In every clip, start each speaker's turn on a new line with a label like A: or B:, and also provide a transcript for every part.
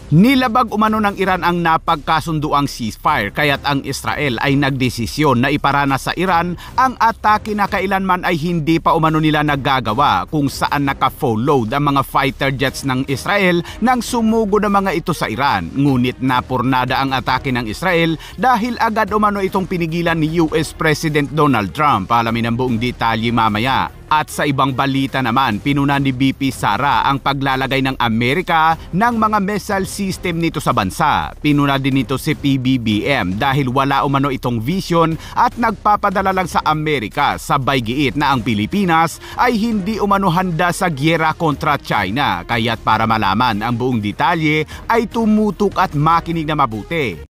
A: Nilabag umano ng Iran ang napagkasunduang ceasefire kaya't ang Israel ay nagdesisyon na iparanas sa Iran ang atake na kailanman ay hindi pa umano nila naggagawa kung saan naka-full load ang mga fighter jets ng Israel nang sumugod ang mga ito sa Iran. Ngunit napurnada ang atake ng Israel dahil agad umano itong pinigilan ni US President Donald Trump. Alamin ang buong detalye mamaya. At sa ibang balita naman, pinuna ni BP Sara ang paglalagay ng Amerika ng mga missile system nito sa bansa. Pinuna din nito si PBBM dahil wala umano itong vision at nagpapadala lang sa Amerika. Sabay giit na ang Pilipinas ay hindi umano handa sa gyera kontra China. Kaya't para malaman ang buong detalye ay tumutok at makinig na mabuti.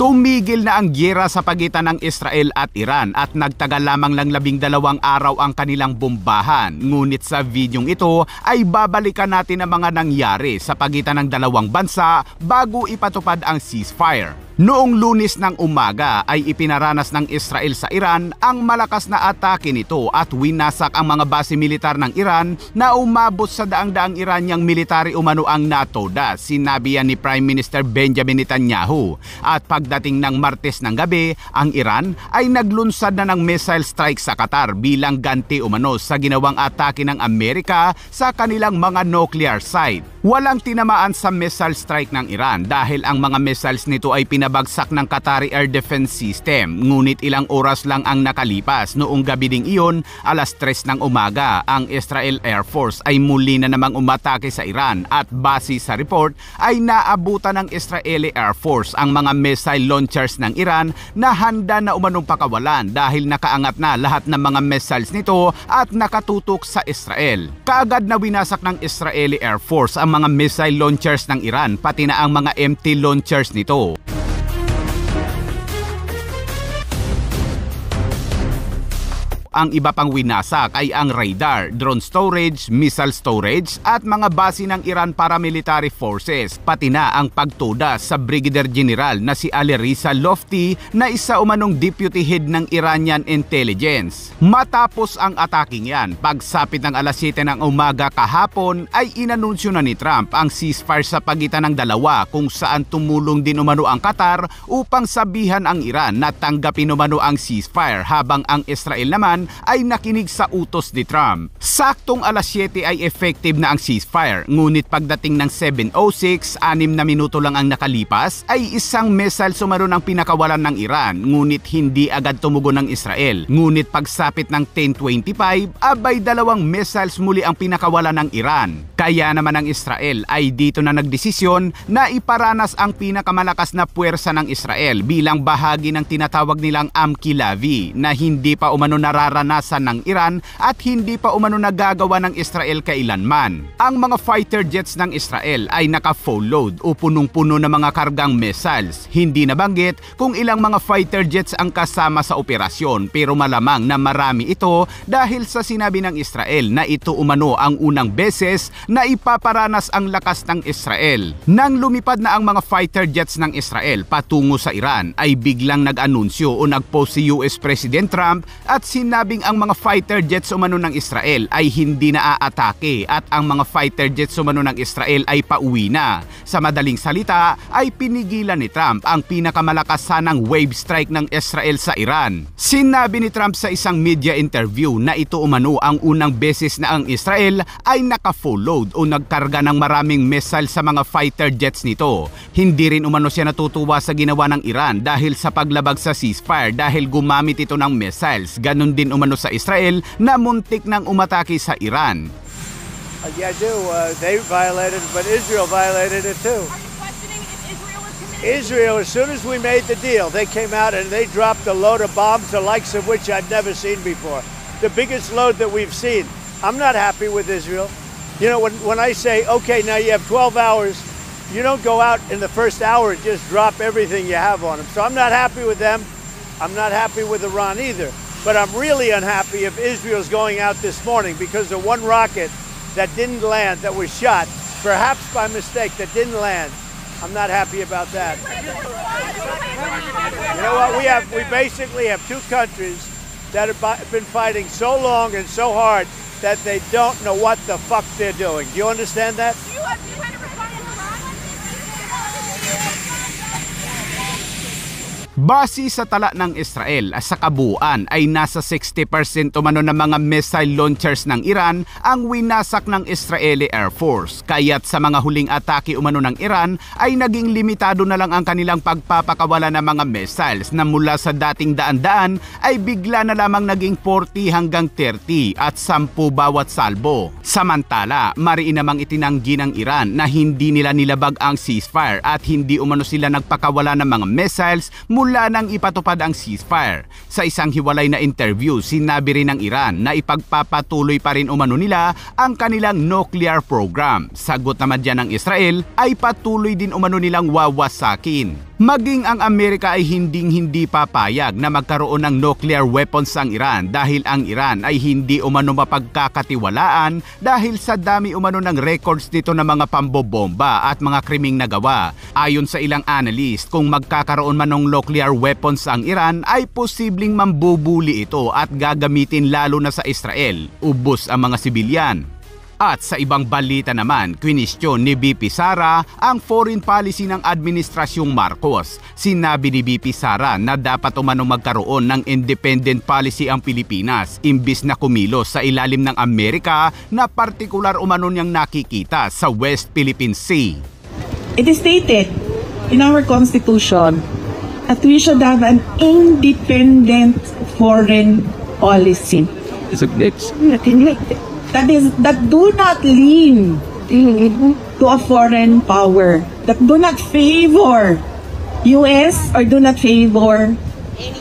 A: Tumigil na ang gyera sa pagitan ng Israel at Iran at nagtagal lamang lang 12 araw ang kanilang bombahan. Ngunit sa videong ito ay babalikan natin ang mga nangyari sa pagitan ng dalawang bansa bago ipatupad ang ceasefire. Noong Lunes ng umaga ay ipinaranas ng Israel sa Iran ang malakas na atake nito at winasak ang mga base militar ng Iran na umabot sa daang-daang Iranyang military umano ang NATODA. Sinabi yan ni Prime Minister Benjamin Netanyahu. At pagdating ng Martes ng gabi, ang Iran ay naglunsad na ng missile strike sa Qatar bilang ganti umano sa ginawang atake ng Amerika sa kanilang mga nuclear site. Walang tinamaan sa missile strike ng Iran dahil ang mga missiles nito ay pinabagsak ng Qatari Air Defense System. Ngunit ilang oras lang ang nakalipas noong gabi ding iyon, alas 3 ng umaga, ang Israel Air Force ay muli na namang umatake sa Iran at base sa report ay naabutan ng Israeli Air Force ang mga missile launchers ng Iran na handa na umanong pakawalan dahil nakaangat na lahat ng mga missiles nito at nakatutok sa Israel. Kaagad na winasak ng Israeli Air Force ang mga missile launchers ng Iran pati na ang mga empty launchers nito. Ang iba pang winasak ay ang radar, drone storage, missile storage at mga base ng Iran paramilitary forces, pati na ang pagtuda sa Brigadier General na si Ali Riza Lofty na isa umanong deputy head ng Iranian intelligence. Matapos ang ataking yan, pagsapit ng alas 7 ng umaga kahapon ay inanunsyo na ni Trump ang ceasefire sa pagitan ng dalawa kung saan tumulong din umano ang Qatar upang sabihan ang Iran na tanggapin umano ang ceasefire habang ang Israel naman ay nakinig sa utos ni Trump. Saktong alas 7 ay effective na ang ceasefire, ngunit pagdating ng 7:06, 6 na minuto lang ang nakalipas, ay isang missile sumaro ng pinakawalan ng Iran, ngunit hindi agad tumugon ng Israel. Ngunit pagsapit ng 10:25, abay dalawang missiles muli ang pinakawalan ng Iran. Kaya naman ang Israel ay dito na nagdesisyon na iparanas ang pinakamalakas na puwersa ng Israel bilang bahagi ng tinatawag nilang Amkilavi na hindi pa umano nararanasan ng Iran at hindi pa umano nagagawa ng Israel kailanman. Ang mga fighter jets ng Israel ay naka-full load o punong-puno ng mga kargang missiles. Hindi nabanggit kung ilang mga fighter jets ang kasama sa operasyon pero malamang na marami ito dahil sa sinabi ng Israel na ito umano ang unang beses na ipaparanas ang lakas ng Israel. Nang lumipad na ang mga fighter jets ng Israel patungo sa Iran ay biglang nag-anunsyo o nag-post si US President Trump at sinabing ang mga fighter jets umano ng Israel ay hindi na aatake at ang mga fighter jets umano ng Israel ay pauwi na. Sa madaling salita ay pinigilan ni Trump ang pinakamalakas sanang wave strike ng Israel sa Iran. Sinabi ni Trump sa isang media interview na ito umano ang unang beses na ang Israel ay naka-full load o nagkarga ng maraming missile sa mga fighter jets nito. Hindi rin umano siya natutuwa sa ginawa ng Iran dahil sa paglabag sa ceasefire dahil gumamit ito ng missiles. Ganon din umano sa Israel na muntik ng umatake sa Iran.
B: Yeah, I do. They violated, but Israel violated it too.
C: Are you questioning if Israel was committed?
B: Israel, as soon as we made the deal, they came out and they dropped a load of bombs, the likes of which I've never seen before. The biggest load that we've seen. I'm not happy with Israel. You know, when I say, okay, now you have 12 hours, you don't go out in the first hour and just drop everything you have on them. So I'm not happy with them. I'm not happy with Iran either. But I'm really unhappy if Israel's going out this morning because of one rocket that didn't land, that was shot, perhaps by mistake, that didn't land. I'm not happy about that. You know what? We basically have two countries that have been fighting so long and so hard that they don't know what the fuck they're doing. Do you understand that?
C: Do you kind of respond to Iran?
A: Base sa tala ng Israel sa kabuuan ay nasa 60% umano ng mga missile launchers ng Iran ang winasak ng Israeli Air Force. Kaya't sa mga huling atake umano ng Iran ay naging limitado na lang ang kanilang pagpapakawala ng mga missiles na mula sa dating daan-daan ay bigla na lamang naging 40 hanggang 30 at 10 bawat salbo. Samantala, mariin namang itinanggi ng Iran na hindi nila nilabag ang ceasefire at hindi umano sila nagpakawala ng mga missiles mula nang ipatupad ang ceasefire. Sa isang hiwalay na interview, sinabi rin ng Iran na ipagpapatuloy pa rin umano nila ang kanilang nuclear program. Sagot naman dyan ng Israel ay patuloy din umano nilang wawasakin. Maging ang Amerika ay hindi papayag na magkaroon ng nuclear weapons ang Iran dahil ang Iran ay hindi umano mapagkakatiwalaan dahil sa dami umano ng records nito ng mga pambobomba at mga krimeng nagawa. Ayon sa ilang analyst, kung magkakaroon man ng nuclear weapons ang Iran ay posibleng mambubuli ito at gagamitin lalo na sa Israel. Ubos ang mga sibilyan. At sa ibang balita naman, kwinestyon ni VP Sara ang foreign policy ng Administrasyong Marcos. Sinabi ni VP Sara na dapat umanong magkaroon ng independent policy ang Pilipinas imbis na kumilos sa ilalim ng Amerika na partikular umano niyang nakikita sa West Philippine Sea.
D: It is stated in our Constitution that we should have an independent foreign policy. That do not lean to a foreign power, that do not favor US or do not favor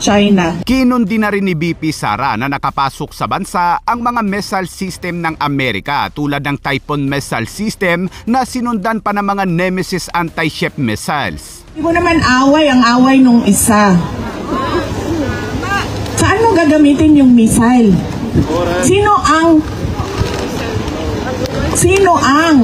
D: China.
A: Kinundi na rin ni VP Sara na nakapasok sa bansa ang mga missile system ng Amerika tulad ng Typhoon missile system na sinundan pa ng mga Nemesis anti-ship missiles.
D: Hindi ko naman ang away nung isa. Saan mo gagamitin yung missile? Sino ang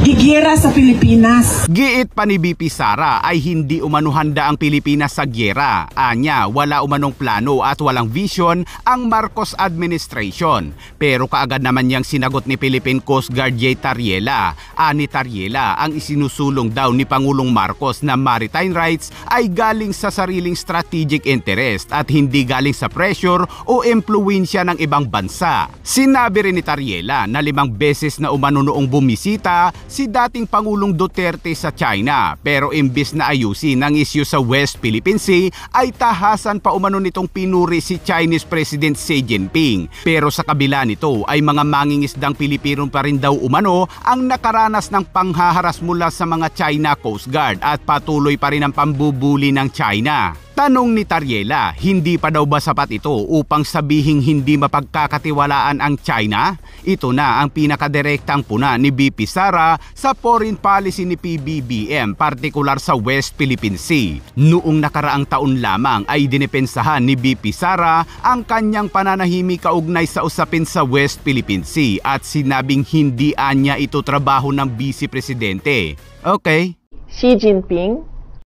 D: gigera sa Pilipinas?
A: Giit pa ni VP Sara ay hindi umano handa ang Pilipinas sa gyera. Anya, wala umanong plano at walang vision ang Marcos administration. Pero kaagad naman niyang sinagot ni Philippine Coast Guard J. Tariela. Ani Tariela, ang isinusulong daw ni Pangulong Marcos na maritime rights ay galing sa sariling strategic interest at hindi galing sa pressure o impluwensya ng ibang bansa. Sinabi rin ni Tariela na 5 beses na umano noong bumisita si dating Pangulong Duterte sa China, pero imbis na ayusin ang isyu sa West Philippine Sea ay tahasan pa umano nitong pinuri si Chinese President Xi Jinping. Pero sa kabila nito ay mga mangingisdang Pilipino pa rin daw umano ang nakaranas ng panghaharas mula sa mga China Coast Guard at patuloy pa rin ang pambubuli ng China. Tanong ni Tariela, hindi pa daw ba sapat ito upang sabihing hindi mapagkakatiwalaan ang China? Ito na ang pinakadirektang puna ni VP Sara sa foreign policy ni PBBM, partikular sa West Philippine Sea. Noong nakaraang taon lamang ay dinepensahan ni VP Sara ang kanyang pananahimik kaugnay sa usapin sa West Philippine Sea at sinabing hindi anya ito trabaho ng Vice Presidente. Okay.
E: Xi Jinping